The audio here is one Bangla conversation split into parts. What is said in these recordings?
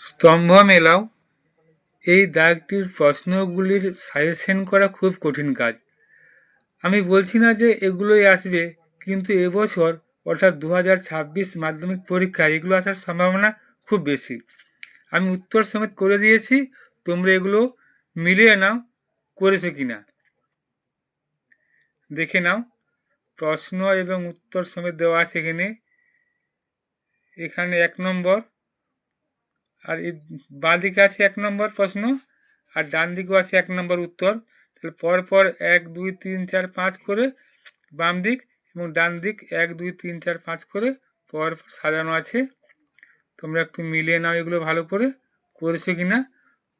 স্তম্ভ মেলাও। এই দাগটির প্রশ্নগুলির সাজেশন করা খুব কঠিন কাজ। আমি বলছি না যে এগুলোই আসবে, কিন্তু এবছর অর্থাৎ 2026 মাধ্যমিক পরীক্ষায় এগুলো আসার সম্ভাবনা খুব বেশি। আমি উত্তর সমেত করে দিয়েছি, তোমরা এগুলো মিলিয়ে নাও করেছো কিনা দেখে নাও। প্রশ্ন এবং উত্তর সমেত দেওয়া আছে এখানে 1 নম্বর, আর বাঁ দিকে আছে 1 নম্বর প্রশ্ন, আর ডান দিকেও আছে 1 নম্বর উত্তর। তাহলে পরপর 1 2 3 4 5 করে বাম দিক এবং ডান দিক 1 2 3 4 5 করে পরপর সাজানো আছে। তোমরা একটু মিলিয়ে নাও এগুলো ভালো করে করেছো কিনা।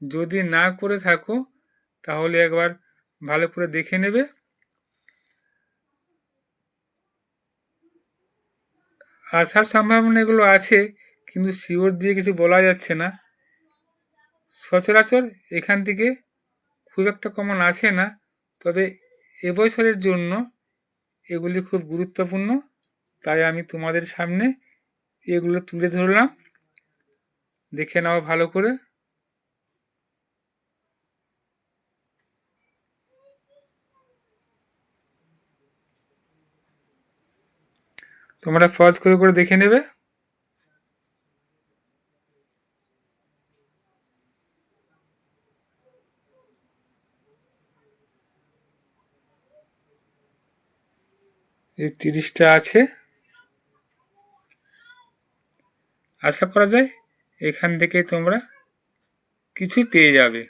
যদি না করে থাকো তাহলে একবার ভালো করে দেখে নেবে। আসার সম্ভাবনা এগুলো আছে, কিন্তু শিওর দিয়ে কিছু বলা যাচ্ছে না। সচরাচর এখান থেকে খুব একটা কমন আসে না, তবে এবছরের জন্য এগুলি খুব গুরুত্বপূর্ণ, তাই আমি তোমাদের সামনে এগুলো তুলে ধরলাম। দেখে নাও ভালো করে। তোমরা পজ করে করে দেখে নেবে। এই 30টা আছে। আশা করা যায় এখান থেকে তোমরা কিছু পেয়ে যাবে।